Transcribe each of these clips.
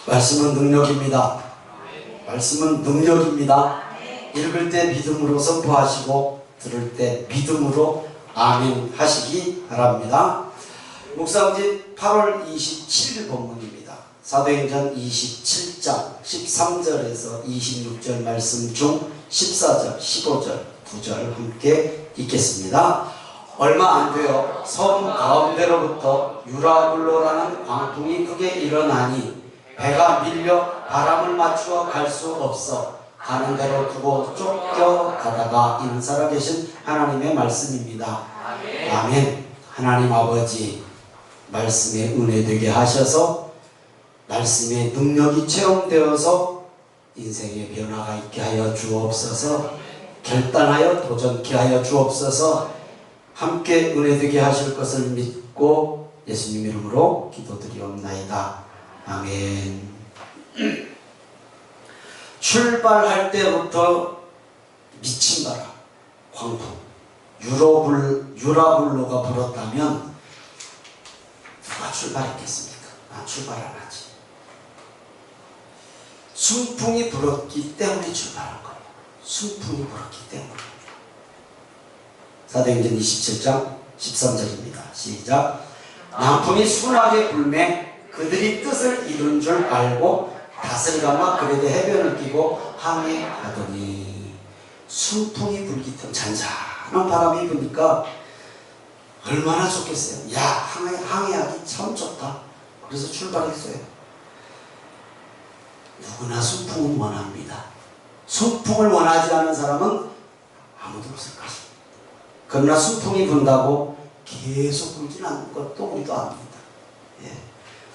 말씀은 능력입니다. 말씀은 능력입니다. 읽을 때 믿음으로 선포하시고 들을 때 믿음으로 아멘 하시기 바랍니다. 묵상집 8월 27일 본문입니다. 사도행전 27장 13절에서 26절 말씀 중 14절, 15절, 9절 함께 읽겠습니다. 얼마 안 되어 섬 가운데로부터 유라굴로라는 광풍이 크게 일어나니 배가 밀려 바람을 맞추어 갈 수 없어 가는 대로 두고 쫓겨가다가 이는 살아계신 하나님의 말씀입니다. 아멘. 하나님 아버지, 말씀에 은혜되게 하셔서 말씀의 능력이 체험되어서 인생의 변화가 있게 하여 주옵소서. 결단하여 도전케 하여 주옵소서. 함께 은혜되게 하실 것을 믿고 예수님 이름으로 기도드리옵나이다. 아멘. 출발할 때부터 미친 바람, 광풍, 유라굴로가 불었다면 누가 출발했겠습니까? 난 출발 안 하지. 순풍이 불었기 때문에 출발한 거예요. 순풍이 불었기 때문에. 사도행전 27장 13절입니다. 시작. 남풍이 순하게 불매 그들이 뜻을 이룬 줄 알고 닷을 감아 그에게 해변을 끼고 항해하더니. 순풍이 불기 때문에 잔잔한 바람이 부니까 얼마나 좋겠어요. 야, 항해하기 참 좋다. 그래서 출발했어요. 누구나 순풍은 원합니다. 순풍을 원하지 않은 사람은 아무도 없을 것입니다. 그러나 순풍이 분다고 계속 불진 않는 것도 우리도 압니다. 예.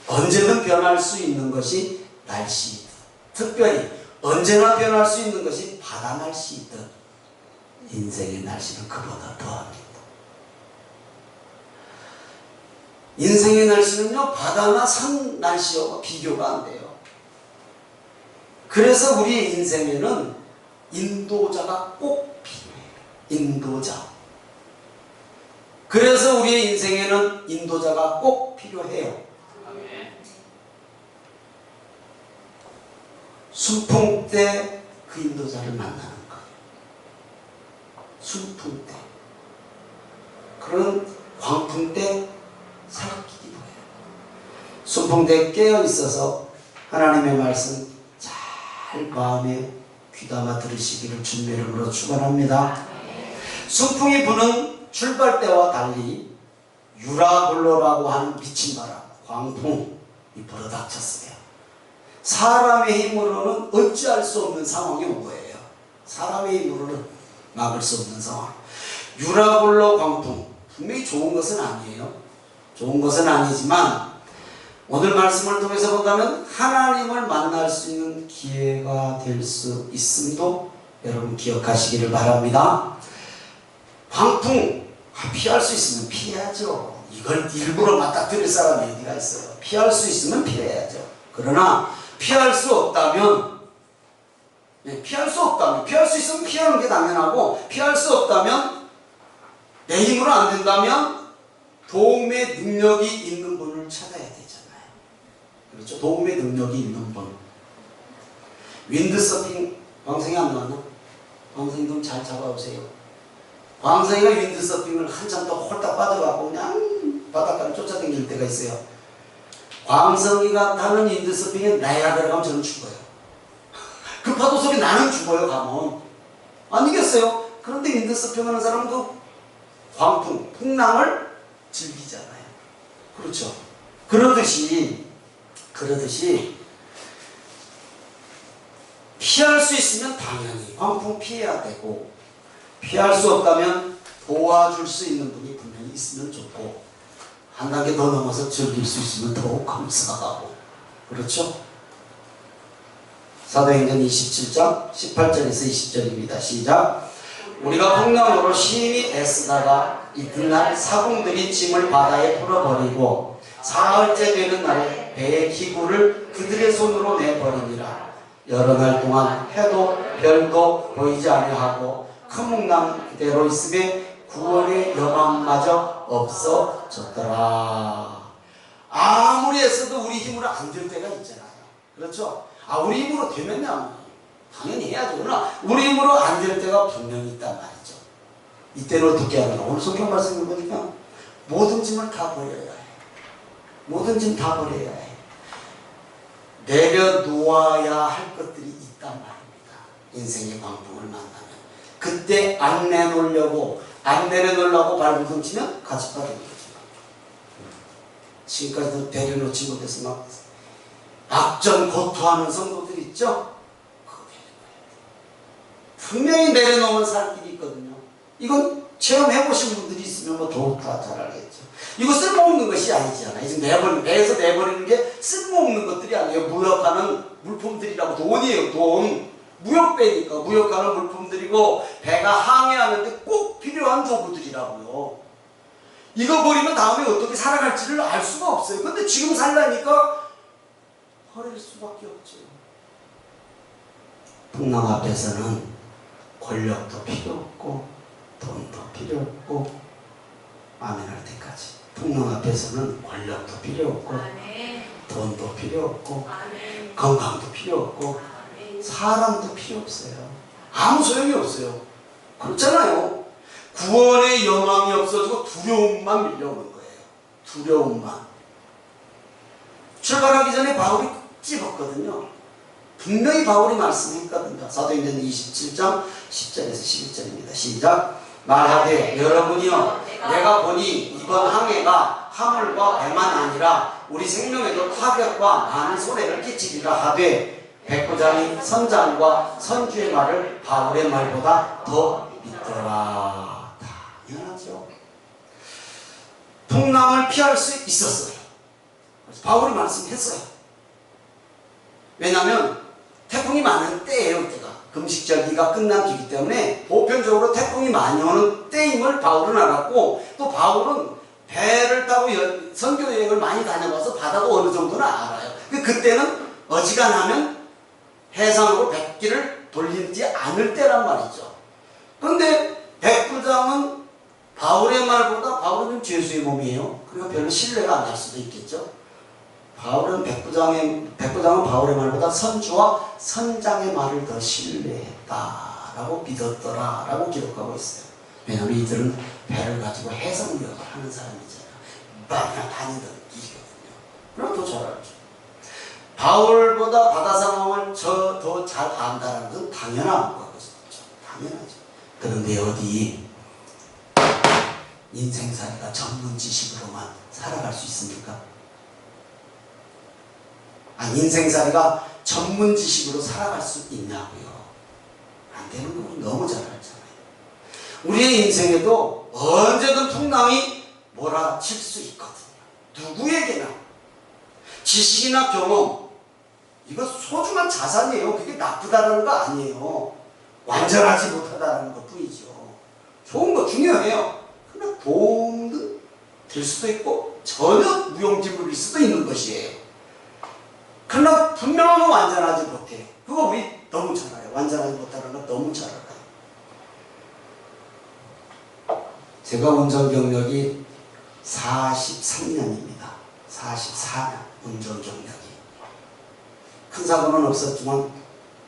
언제든 변할 수 있는 것이 날씨, 특별히 언제나 변할 수 있는 것이 바다 날씨이듯 인생의 날씨는 그보다 더합니다. 인생의 날씨는요, 바다나 산 날씨와 비교가 안 돼요. 그래서 우리 인생에는 인도자가 꼭 필요해요. 인도자. 그래서 우리의 인생에는 인도자가 꼭 필요해요. 순풍 때 그 인도자를 만나는 거예요. 순풍 때. 그런 광풍 때 살기도 해요. 순풍 때 깨어 있어서 하나님의 말씀 잘 마음에 귀담아 들으시기를 주님의 이름으로 축원합니다. 순풍이 부는 출발 때와 달리 유라굴로라고 하는 미친 바람, 광풍이 불어닥쳤어요. 사람의 힘으로는 어찌할 수 없는 상황이 온 거예요. 사람의 힘으로는 막을 수 없는 상황. 유라굴로 광풍, 분명히 좋은 것은 아니에요. 좋은 것은 아니지만 오늘 말씀을 통해서 본다면 하나님을 만날 수 있는 기회가 될 수 있음도 여러분 기억하시기를 바랍니다. 광풍, 피할 수 있으면 피해야죠. 이걸 일부러 맞닥뜨릴 사람이 어디가 있어요. 피할 수 있으면 피해야죠. 그러나 피할 수 없다면, 피할 수 있으면 피하는 게 당연하고, 피할 수 없다면, 내 힘으로 안 된다면 도움의 능력이 있는 분을 찾아야 되잖아요. 그렇죠? 도움의 능력이 있는 분. 윈드서핑, 광생이 안 나왔나? 광생이 좀 잘 잡아오세요. 광생이가 윈드서핑을 한참 더 홀딱 빠져갖고 그냥 바닷가를 쫓아다닐 때가 있어요. 광성이가 타는 윈드서핑에 나이가 들어가면 저는 죽어요. 그 파도 소리 나는 죽어요, 가면. 아니겠어요? 그런데 윈드서핑 하는 사람은 그 광풍, 풍랑을 즐기잖아요. 그렇죠? 그러듯이 피할 수 있으면 당연히 광풍 피해야 되고, 피할 수 없다면 도와줄 수 있는 분이 분명히 있으면 좋고, 한 단계 더 넘어서 즐길 수 있으면 더욱 감사하고. 그렇죠? 사도행전 27장 18절에서 20절입니다. 시작. 우리가 풍랑으로 심히 애쓰다가 이튿날 사공들이 짐을 바다에 풀어버리고 사흘째 되는 날에 배의 기구를 그들의 손으로 내버리니라. 여러 날 동안 해도 별도 보이지 아니하고 큰 풍랑 그대로 있음에 구원의 여망마저 없어졌더라. 아무리 애써도 우리 힘으로 안 될 때가 있잖아요. 그렇죠? 우리 힘으로 되면요. 당연히 해야죠. 그러나 우리 힘으로 안 될 때가 분명히 있단 말이죠. 이때는 어떻게 하는가? 오늘 성경 말씀을 보니까 모든 짐을 다 버려야 해. 모든 짐 다 버려야 해. 내려놓아야 할 것들이 있단 말입니다. 인생의 광풍을 만나면. 그때 안 내놓으려고, 안 내려놓으려고 발버둥치면 같이 빠지는 거죠. 지금까지도 내려놓지 못해서 막 악전고투하는 성도들 있죠? 그거 분명히 내려놓으면 살 길이 있거든요. 이건 체험해보신 분들이 있으면 뭐 더욱 다 잘 알겠죠. 이거 쓸모없는 것이 아니잖아요. 지금 내에서 내버리는 게 쓸모없는 것들이 아니에요. 무역하는 물품들이라고. 돈이에요, 돈. 무역배니까 무역하는 물품들이고, 배가 항해하는데 꼭 필요한 도구들이라고요. 이거 버리면 다음에 어떻게 살아갈지를 알 수가 없어요. 근데 지금 살라니까 버릴 수밖에 없죠. 풍랑 앞에서는 권력도 필요 없고 돈도 필요 없고, 아멘 할 때까지. 풍랑 앞에서는 권력도 필요 없고 돈도 필요 없고 건강도 필요 없고 사람도 필요 없어요. 아무 소용이 없어요. 그렇잖아요. 구원의 영광이 없어지고 두려움만 밀려오는 거예요. 두려움만. 출발하기 전에 바울이 찝었거든요. 분명히 바울이 말씀했거든요. 사도행전 27장 10절에서 11절입니다. 시작. 말하되 여러분이여, 내가 보니 이번 항해가 화물과 배만 아니라 우리 생명에도 타격과 많은 손해를 끼치리라 하되, 백부장이 선장과 선주의 말을 바울의 말보다 더 믿더라. 당연하죠. 풍랑을 피할 수 있었어요. 그래서 바울이 말씀했어요. 왜냐하면 태풍이 많은 때예요. 때가 금식절기가 끝난 기기 때문에 보편적으로 태풍이 많이 오는 때임을 바울은 알았고, 또 바울은 배를 타고 선교 여행을 많이 다녀봐서 바다도 어느 정도는 알아요. 그때는 어지간하면 해상으로 백기를 돌리지 않을 때란 말이죠. 그런데 백부장은 바울의 말보다, 바울은 죄수의 몸이에요. 그러니까 별로 신뢰가 안 갈 수도 있겠죠. 백부장은 바울의 말보다 선주와 선장의 말을 더 신뢰했다라고 믿었더라라고 기록하고 있어요. 왜냐하면 이들은 배를 가지고 해상무역을 하는 사람이잖아요. 많이 다니던 일이거든요. 그럼 더 잘 알죠. 바울보다 바다 상황을 더 잘 안다는 건 당연한 거거든요. 당연하죠. 그런데 어디 인생살이가 전문 지식으로만 살아갈 수 있습니까? 인생살이가 전문 지식으로 살아갈 수 있냐고요. 안 되는 건 너무 잘 알잖아요. 우리의 인생에도 언제든 풍랑이 몰아칠 수 있거든요. 누구에게나. 지식이나 경험, 이거 소중한 자산이에요. 그게 나쁘다는 거 아니에요. 완전하지 못하다는 것 뿐이죠. 좋은 거 중요해요. 그러나 도움도 될 수도 있고 전혀 무용지물일 수도 있는 것이에요. 그러나 분명히 완전하지 못해요. 그거 우리 너무 잘 알아요. 완전하지 못하는 거 너무 잘 알아요. 제가 운전 경력이 43년입니다. 44년 운전 경력이. 큰 사고는 없었지만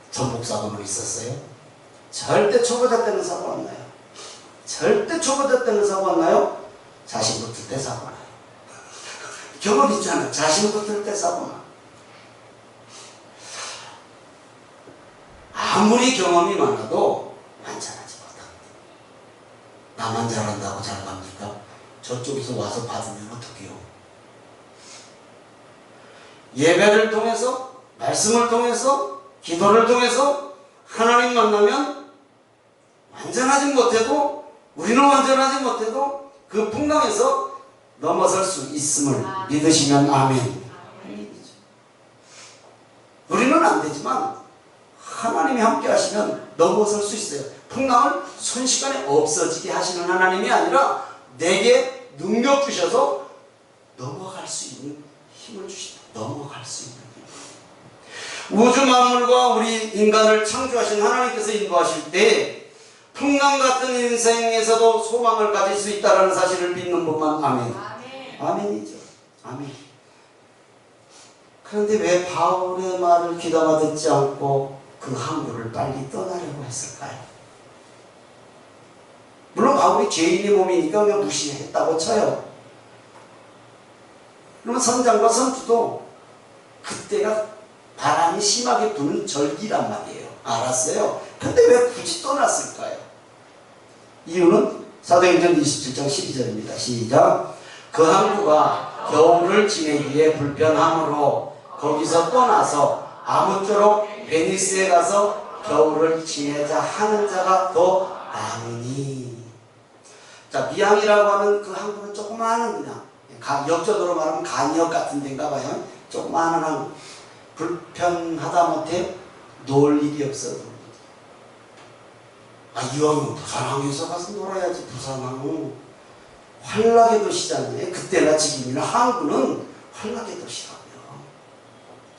전복 사고는 있었어요. 절대 초보자 때는 사고 안 나요. 절대 초보자 때는 사고 안 나요. 자신 붙을 때 사고 나요. 경험 있잖아요. 자신 붙을 때 사고 나요. 아무리 경험이 많아도 완전하지 못합니다. 나만 잘한다고 잘 갑니까? 저쪽에서 와서 받으면 어떡해요? 예배를 통해서, 말씀을 통해서, 기도를 통해서 하나님 만나면 완전하지 못해도, 우리는 완전하지 못해도 그 풍랑에서 넘어설 수 있음을 믿으시면 아멘. 우리는 안 되지만 하나님이 함께 하시면 넘어설 수 있어요. 풍랑을 순식간에 없어지게 하시는 하나님이 아니라 내게 능력 주셔서 넘어갈 수 있는 힘을 주신다. 넘어갈 수 있는 힘. 우주 만물과 우리 인간을 창조하신 하나님께서 인도하실 때 풍랑 같은 인생에서도 소망을 가질 수 있다는 사실을 믿는 분만 아멘. 아멘이죠. 아멘. 그런데 왜 바울의 말을 귀담아 듣지 않고 그 항구를 빨리 떠나려고 했을까요? 물론 바울이 죄인의 몸이니까 그냥 무시했다고 쳐요. 그러면 선장과 선주도 그때가 바람이 심하게 부는 절기란 말이에요. 알았어요. 근데 왜 굳이 떠났을까요? 이유는 사도행전 27장 12절입니다. 시작. 그 항구가 겨울을 지내기에 불편하므로 거기서 떠나서 아무쪼록 베니스에 가서 겨울을 지내자 하는 자가 더 많으니. 자, 미항이라고 하는 그 항구는 조그마한 그냥 역전으로 말하면 간이역 같은 데인가 봐요. 조그마한 항구. 불편하다 못해 놀 일이 없어. 이왕이면 부산항에서 가서 놀아야지. 부산항은 환락의 도시잖아요. 그때나 지금이나 항구는 환락의 도시라고요.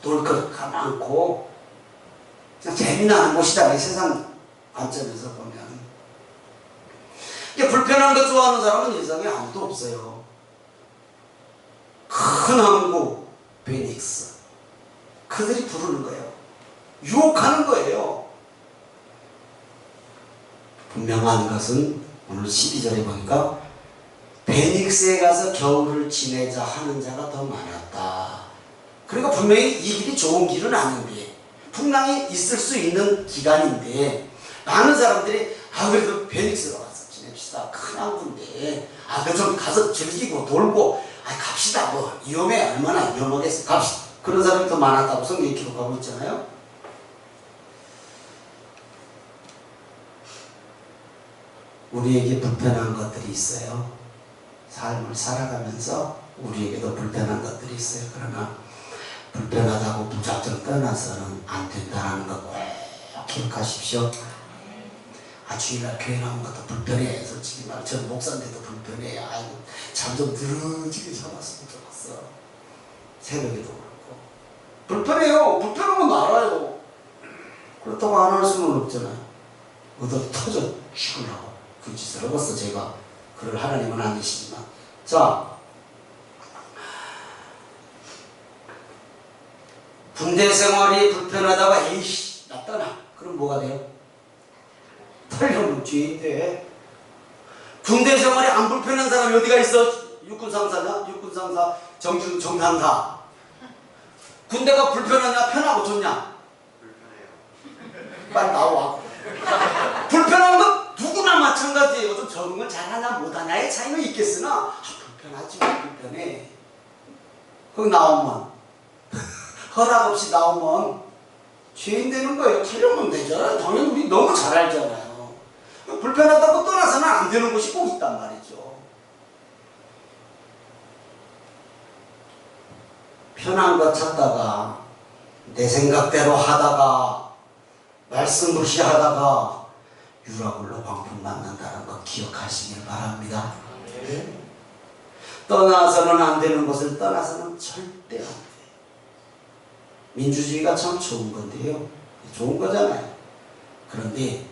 놀 것가 많고 그냥 재미나는 곳이다. 세상 관점에서 보면. 불편한 거 좋아하는 사람은 세상에 아무도 없어요. 큰 항구 베닉스, 그들이 부르는 거예요. 유혹하는 거예요. 분명한 것은 오늘 12절에 보니까 베닉스에 가서 겨울을 지내자 하는 자가 더 많았다. 그러니까 분명히 이 길이 좋은 길은 아닌데, 풍랑이 있을 수 있는 기간인데, 많은 사람들이 그래도 베닉스로 가서 지냅시다. 큰 항구인데 그 좀 가서 즐기고 놀고 갑시다. 뭐 위험해. 얼마나 위험하겠어. 갑시다. 그런 사람이 더 많았다고 성경이 기록하고 있잖아요. 우리에게 불편한 것들이 있어요. 삶을 살아가면서 우리에게도 불편한 것들이 있어요. 그러나 불편하다고 무작정 떠나서는 안 된다는 거 꼭 기억하십시오. 주일날 교회 나온 것도 불편해. 솔직히 말해. 전 목사인데도 불편해. 잠 좀 늘어지게 잡았으면 좋겠어. 새벽에도 그렇고. 불편해요. 불편한 건 알아요. 그렇다고 안 할 수는 없잖아요. 얻어 터져 죽으려고 그 짓을 하겠어. 제가 그럴 하나님은 아니시지만. 자, 군대 생활이 불편하다가 에이씨 나 떠나. 그럼 뭐가 돼요? 털려면 죄인데. 군대 생활이 안 불편한 사람이 어디가 있어? 육군상사냐? 육군상사, 정상사. 군대가 불편하냐? 편하고 좋냐? 불편해요. 빨리 나와. 불편한 건 누구나 마찬가지예요. 좀 적응을 잘하냐 못하냐의 차이는 있겠으나 불편하지. 불편해. 거기 나오면 허락 없이 나오면 죄인 되는 거예요. 털려면 되잖아요. 당연히 우리 너무 잘 알잖아요. 불편하다고 떠나서는 안 되는 곳이 꼭 있단 말이죠. 편한 것 찾다가 내 생각대로 하다가 말씀 무시하다가 유라굴로 광풍 만난다는 거 기억하시길 바랍니다. 네. 떠나서는 안 되는 것을 떠나서는 절대 안 돼요. 민주주의가 참 좋은 건데요. 좋은 거잖아요. 그런데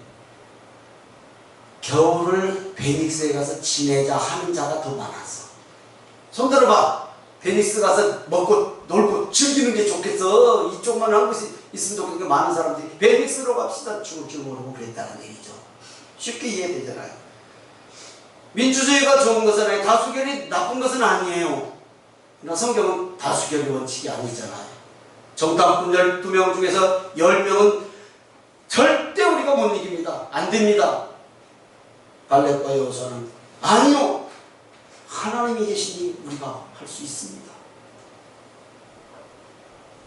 겨울을 베닉스에 가서 지내자 하는 자가 더 많았어. 손 들어봐. 베닉스 가서 먹고 놀고 즐기는 게 좋겠어. 이쪽만 한 곳이 있으면 좋겠는데 많은 사람들이 베닉스로 갑시다. 죽을 줄 모르고 그랬다는 얘기죠. 쉽게 이해되잖아요. 민주주의가 좋은 것은 아니에요. 다수결이 나쁜 것은 아니에요. 그러나 성경은 다수결이 원칙이 아니잖아요. 정당권 12명 중에서 10명은 절대 우리가 못 이깁니다. 안 됩니다. 갈렙과 여호수아는 아니요. 하나님이 계시니 우리가 할 수 있습니다.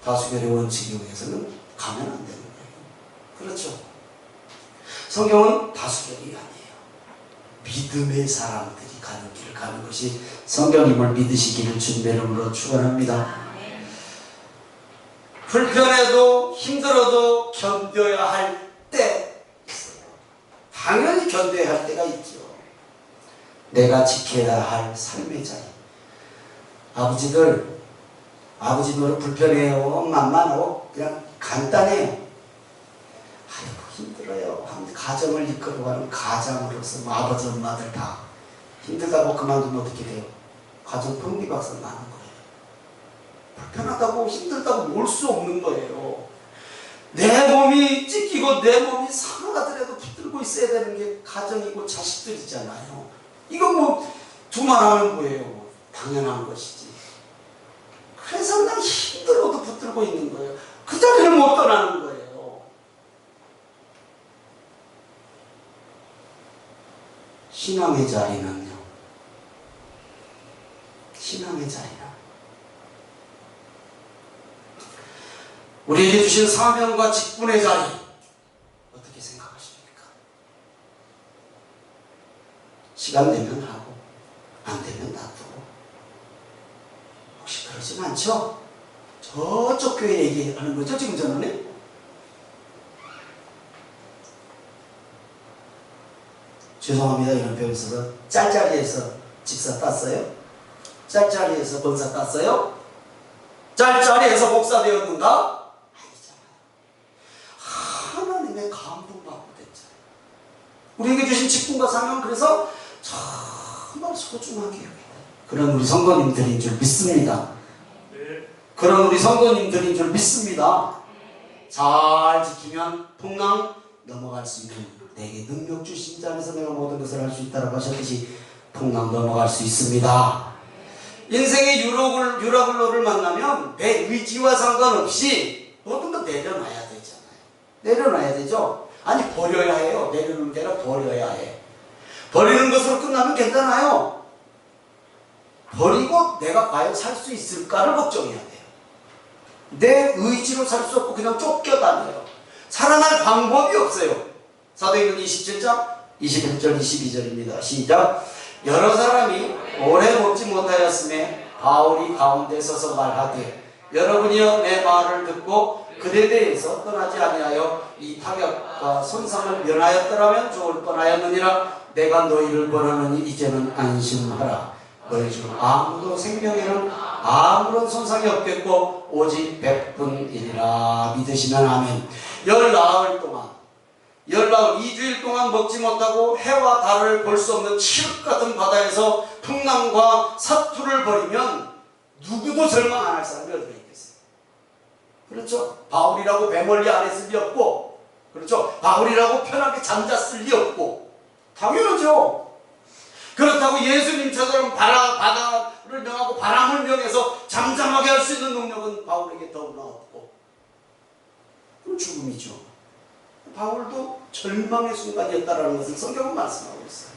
다수결의 원칙에 의해서는 가면 안 되는 거예요. 그렇죠. 성경은 다수결이 아니에요. 믿음의 사람들이 가는 길을 가는 것이 성경임을 믿으시기를 주님의 이름으로 축원합니다. 불편해도 힘들어도 견뎌야 할 때 있어요. 당연히 견뎌야 할 때가 있죠. 내가 지켜야 할 삶의 자리. 아버지들은 불편해요. 만만하고 그냥 간단해요. 아이고 힘들어요. 가정을 이끌어가는 가장으로서 아버지 엄마들 다 힘들다고 그만두면 어떻게 돼요? 가정 폭리박산 나는 거예요. 불편하다고 힘들다고 놀 수 없는 거예요. 내 몸이 찢기고 내 몸이 상하더라도 붙들고 있어야 되는 게 가정이고 자식들이잖아요. 이건 뭐 두말하면 뭐예요? 당연한 것이지. 그래서 그냥 힘들어도 붙들고 있는 거예요. 그 자리를 못 떠나는 거예요. 신앙의 자리는요. 신앙의 자리는 우리에게 주신 사명과 직분의 자리 어떻게 생각하십니까? 시간 되면 하고 안 되면 놔두고 혹시 그러진 않죠? 저쪽 교회 얘기하는 거죠 지금 저는? 죄송합니다. 이런 표현 있어서 짤짤이에서 집사 땄어요? 짤짤이에서 권사 땄어요? 짤짤이에서 목사 되었는가? 하나님의 감동받고 됐잖아요. 우리에게 주신 직분과 사명 그래서 정말 소중하게 여겨요. 그런 우리 성도님들인 줄 믿습니다. 그런 우리 성도님들인 줄 믿습니다. 잘 지키면 풍랑 넘어갈 수 있는 내게 능력 주신 자 안에서 내가 모든 것을 할 수 있다고 하셨듯이 풍랑 넘어갈 수 있습니다. 인생의 유라굴로를 만나면 내 의지와 상관없이 모든 건 내려놔야 되잖아요. 내려놔야 되죠. 아니 버려야 해요. 내려놓는 게 아니라 버려야 해. 버리는 것으로 끝나면 괜찮아요. 버리고 내가 과연 살 수 있을까를 걱정해야 돼요. 내 의지로 살 수 없고 그냥 쫓겨다녀요. 살아날 방법이 없어요. 사도행전 27장 21절 22절입니다. 시작. 여러 사람이 오래 먹지 못하였음에 바울이 가운데 서서 말하되 여러분이여 내 말을 듣고 그에 대해서 떠나지 아니하여 이 타격과 손상을 면하였더라면 좋을 뻔하였느니라. 내가 너희를 권하노니 이제는 안심하라. 너희 중 아무도 생명에는 아무런 손상이 없겠고 오직 100분이니라. 믿으시면 아멘. 열나흘 동안 2주일 동안 먹지 못하고 해와 달을 볼 수 없는 칠흑 같은 바다에서 풍랑과 사투를 벌이면 누구도 절망 안 할 사람이 어디가 있겠어요? 그렇죠? 바울이라고 배멀리 안 했을 리 없고, 그렇죠? 바울이라고 편하게 잠잤을 리 없고, 당연하죠. 그렇다고 예수님처럼 바다를 명하고 바람을 명해서 잠잠하게 할 수 있는 능력은 바울에게 더구나 없고, 그럼 죽음이죠. 바울도 절망의 순간이었다는 것을 성경은 말씀하고 있어요.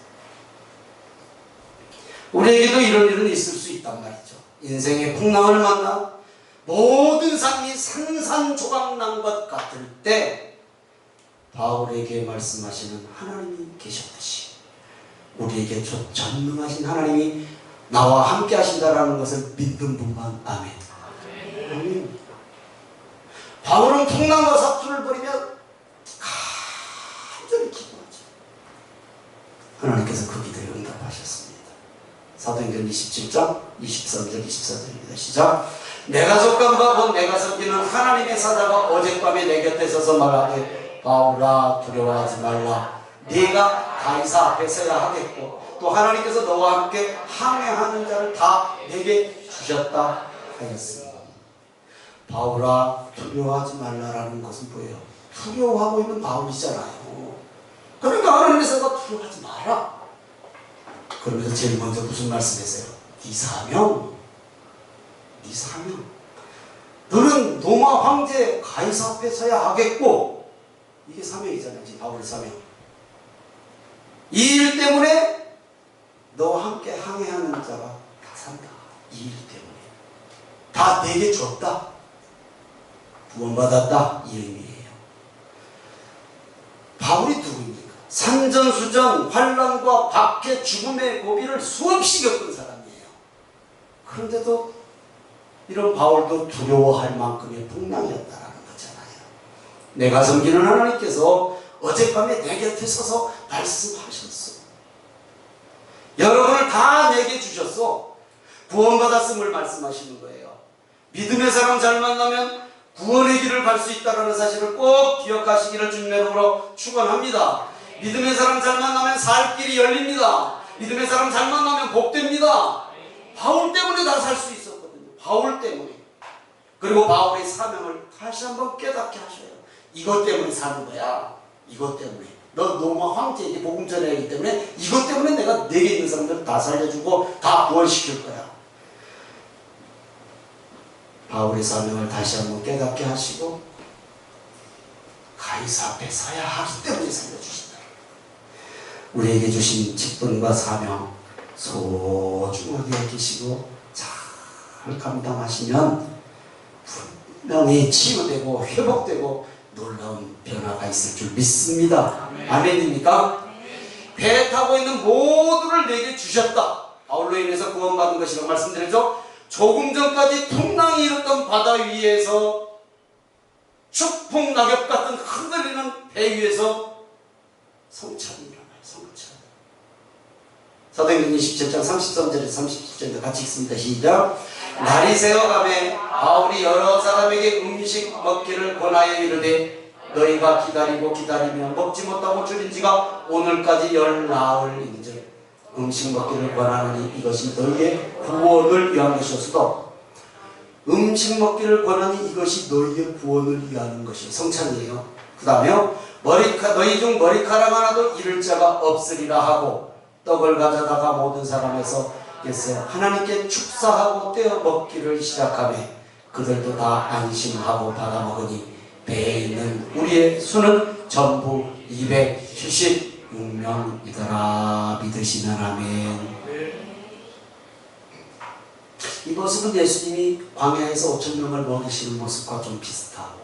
우리에게도 이런 일은 있을 수 있단 말이죠. 인생의 풍랑을 만나 모든 삶이 산산조각 것 같을 때 바울에게 말씀하시는 하나님이 계셨듯이 우리에게 전능하신 하나님이 나와 함께 하신다는 것을 믿는 분만 아멘. 아멘. 바울은 풍랑과 사투를 벌이며 간절히 기도하죠. 하나님께서 그 기도에 응답하셨습니다. 사도행전 27장 23절 24절입니다. 시작. 내가 속한 바 곧 내가 섬기는 하나님의 사자가 어젯밤에 내 곁에 서서 말하되 바울아 두려워하지 말라. 네가 가이사 앞에 서야 하겠고 또 하나님께서 너와 함께 항해하는 자를 다 내게 주셨다 하였습니다. 바울아 두려워하지 말라라는 것은 뭐예요? 두려워하고 있는 바울이잖아요. 그러니까 하나님께서 두려워하지 마라. 그러면서 제일 먼저 무슨 말씀하세요? 네 사명. 너는 로마 황제 가이사 앞에 서야 하겠고, 이게 사명이잖아요. 지금 바울의 사명. 이 일 때문에 너와 함께 항해하는 자가 다 산다. 이 일 때문에 다 내게 줬다. 구원받았다. 이 의미예요. 바울이 누구입니까? 산전수전, 환난과 박해, 죽음의 고비를 수없이 겪은 사람이에요. 그런데도 이런 바울도 두려워할 만큼의 풍랑이었다라는 거잖아요. 내가 섬기는 하나님께서 어젯밤에 내 곁에 서서 말씀하셨어. 여러분을 다 내게 주셨어. 구원받았음을 말씀하시는 거예요. 믿음의 사람 잘 만나면 구원의 길을 갈 수 있다는 사실을 꼭 기억하시기를 주님의 이름으로 축원합니다. 믿음의 사람 잘 만나면 살 길이 열립니다. 믿음의 사람 잘 만나면 복됩니다. 바울 때문에 다 살 수 있었거든요. 바울 때문에. 그리고 바울의 사명을 다시 한번 깨닫게 하셔요. 이것 때문에 사는 거야. 이것 때문에. 너 로마 황제에게 복음 전해야 하기 때문에 이것 때문에 내가 내게 있는 사람들을 다 살려주고 다 구원시킬 거야. 바울의 사명을 다시 한번 깨닫게 하시고 가이사 앞에 서야 하기 때문에 살려주신다. 우리에게 주신 직분과 사명 소중하게 여기시고 잘 감당하시면 분명히 치유되고 회복되고 놀라운 변화가 있을 줄 믿습니다. 아멘입니까? 배 타고 있는 모두를 내게 주셨다. 바울로 인해서 구원받은 것이라고 말씀드렸죠. 조금 전까지 풍랑이 일었던 바다 위에서 축풍 낙엽 같은 흔들리는 배 위에서 성찬이 일어나요. 성찬. 사도행전 27장 33절에서 37절에 같이 읽습니다. 시작. 날이 새어가매 바울이 여러 사람에게 음식 먹기를 권하여 이르되 너희가 기다리고 기다리며 먹지 못하고 줄인 지가 오늘까지 열 나흘인즉 음식 먹기를 권하느니 이것이 너희의 구원을 위한 것이었어도 음식 먹기를 권하니 이것이 너희의 구원을 위하는 것이 성찬이에요. 그 다음에 너희 중 머리카락 하나도 잃을 자가 없으리라 하고 떡을 가져다가 모든 사람에서 하나님께 축사하고 떼어 먹기를 시작하며 그들도 다 안심하고 받아먹으니 배에 있는 우리의 수는 전부 276명이더라. 믿으시면 아멘. 이 모습은 예수님이 광야에서 5,000명을 먹이시는 모습과 좀 비슷하고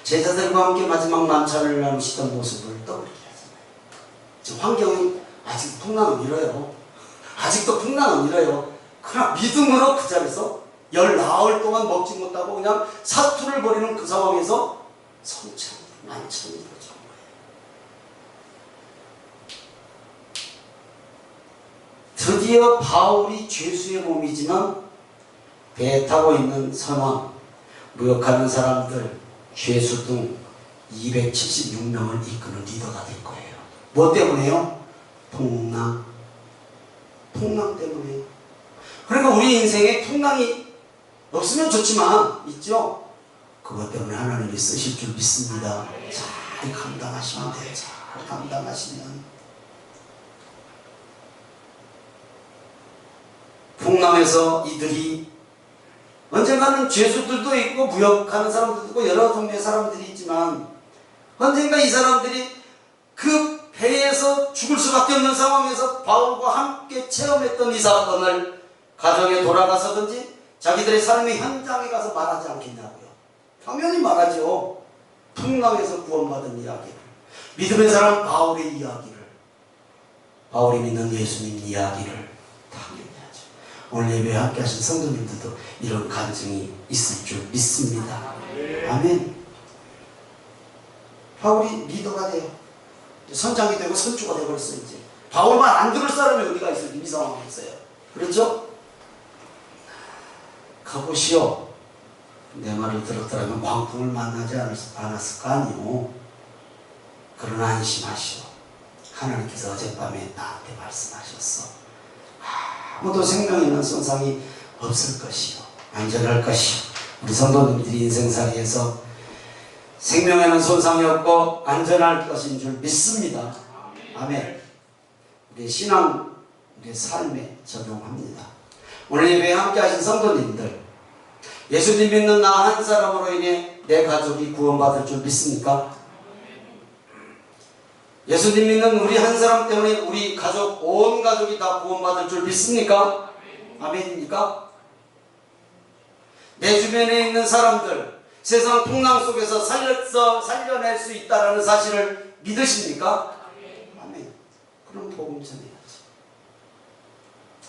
제자들과 함께 마지막 만찬을 나누시던 모습을 떠올리게 하잖아요. 지금 환경은 아직 풍랑은 이래요. 아직도 풍랑은 이래요. 그러나 믿음으로 그 자리에서 열 나흘 동안 먹지 못하고 그냥 사투를 벌이는 그 상황에서 성찬, 만찬이 이루어진 거예요. 드디어 바울이 죄수의 몸이지만 배에 타고 있는 선원, 무역하는 사람들, 죄수 등 276명을 이끄는 리더가 될 거예요. 뭐 때문에요? 풍랑 때문에. 그러니까 우리 인생에 풍랑이 없으면 좋지만 있죠. 그것 때문에 하나님이 쓰실 줄 믿습니다. 잘 감당하시면 돼요. 잘 감당하시면. 풍랑에서 이들이 언젠가는 죄수들도 있고 무역하는 사람들도 있고 여러 종류의 사람들이 있지만 언젠가 이 사람들이 그 배에서 죽을 수밖에 없는 상황에서 바울과 함께 체험했던 이 사건을 가정에 돌아가서든지 자기들의 삶의 현장에 가서 말하지 않겠냐고요. 당연히 말하죠. 풍랑에서 구원받은 이야기를, 믿음의 사람 바울의 이야기를, 바울이 믿는 예수님 이야기를 당연히 하죠. 오늘 예배에 함께 하신 성도님들도 이런 간증이 있을 줄 믿습니다. 아멘. 바울이 리더가 돼요. 선장이 되고 선주가 되어버렸어요. 이제 바울 말 안 들을 사람이 어디가 있어요? 이 상황에 있어요. 그렇죠? 가보시오. 내 말을 들었더라면 광풍을 만나지 않았을 거 아니오. 그러나 안심하시오. 하나님께서 어젯밤에 나한테 말씀하셨어. 아무도 생명 있는 손상이 없을 것이요, 안전할 것이요. 우리 성도님들이 인생살이에서 생명에는 손상이 없고 안전할 것인 줄 믿습니다. 아멘. 우리 신앙, 우리 삶에 적용합니다. 오늘 예배에 함께 하신 성도님들, 예수님 믿는 나 한 사람으로 인해 내 가족이 구원받을 줄 믿습니까? 예수님 믿는 우리 한 사람 때문에 우리 가족, 온 가족이 다 구원받을 줄 믿습니까? 아멘입니까? 내 주변에 있는 사람들, 세상 풍랑 속에서 살려낼 수 있다는 사실을 믿으십니까? 아멘. 그럼 복음 전해야지.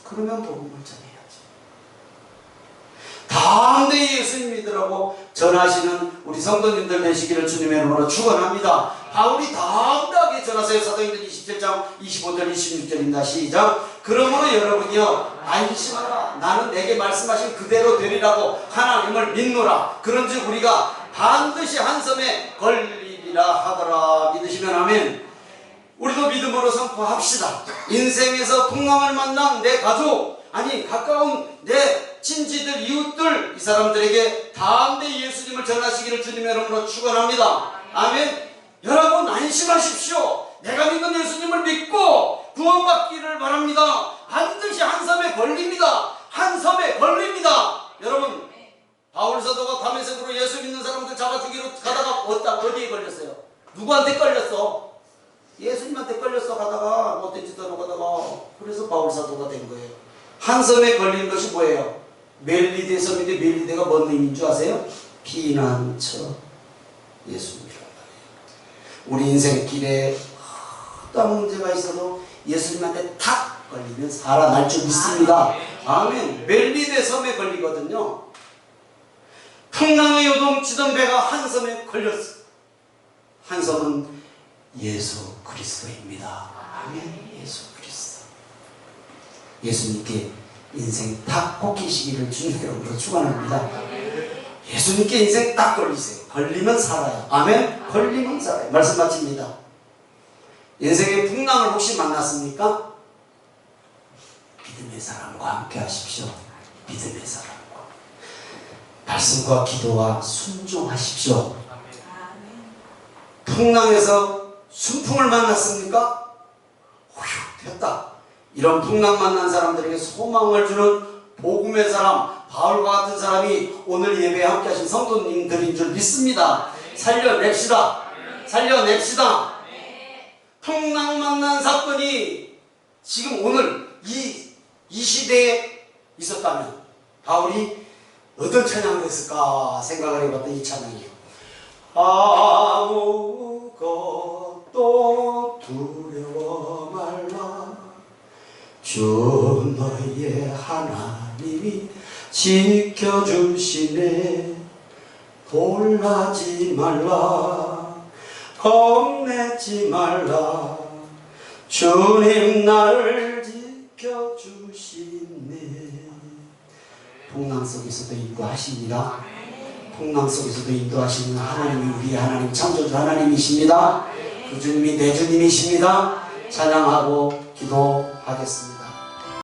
그러면 복음을 전해야지. 담대히 예수님 믿으라고 전하시는 우리 성도님들 되시기를 주님의 이름으로 축원합니다. 바울이 담대하게 전하세요. 사도행전 27장 25절 26절입니다. 시작. 그러므로 여러분이요 안심하라. 나는 내게 말씀하신 그대로 되리라고 하나님을 믿노라. 그런즉 우리가 반드시 한 섬에 걸리리라 하더라. 믿으시면 아멘. 우리도 믿음으로 선포합시다. 인생에서 풍랑을 만난 내 가족, 아니 가까운 내 친지들, 이웃들, 이 사람들에게 담대 예수님을 전하시기를 주님의 이름으로 축원합니다. 아멘. 여러분 안심하십시오. 내가 믿는 예수님을 믿고 구원받기를 바랍니다. 반드시 한 섬에 걸립니다. 한 섬에 걸립니다. 여러분, 바울 사도가 다메섹으로 예수 믿는 사람들 잡아 죽이러 가다가 어디에 걸렸어요? 누구한테 걸렸어? 예수님한테 걸렸어. 가다가 못된 짓 하러 가다가. 그래서 바울 사도가 된 거예요. 한 섬에 걸린 것이 뭐예요? 멜리데 섬인데, 멜리데가 뭔 의미인 줄 아세요? 피난처 예수님이란 말이에요. 우리 인생길에 어떤 문제가 있어도 예수님한테 탁 걸리면 살아날 줄 믿습니다. 아멘. 멜리데 섬에 걸리거든요. 풍랑에 요동치던 배가 한 섬에 걸렸어. 한 섬은 예수 그리스도입니다. 아멘. 예수 그리스도. 예수님께 인생 탁 꽂히시기를 주님의 이름으로 축원합니다. 예수님께 인생 딱 걸리세요. 걸리면 살아요. 아멘. 걸리면 살아요. 말씀 마칩니다. 인생의 풍랑을 혹시 만났습니까? 믿음의 사람과 함께 하십시오. 믿음의 사람과 말씀과 기도와 순종하십시오. 풍랑에서 순풍을 만났습니까? 휴, 됐다. 이런 풍랑 만난 사람들에게 소망을 주는 복음의 사람, 바울과 같은 사람이 오늘 예배에 함께 하신 성도님들인 줄 믿습니다. 살려냅시다. 살려냅시다. 풍랑 만난 사건이 지금 오늘 이 시대에 있었다면 바울이 어떤 찬양을 했을까 생각을 해봤던 이 찬양이에요. 아무것도 두려워 말라. 주 너의 하나님이 지켜주시네. 놀라지 말라. 겁내지 말라. 주님 나를 지켜주시네. 풍랑 속에서도 인도하십니다. 풍랑 속에서도 인도하시는 하나님이 우리의 하나님, 창조주 하나님이십니다. 그 주님이 내 주님이십니다. 찬양하고 기도하겠습니다.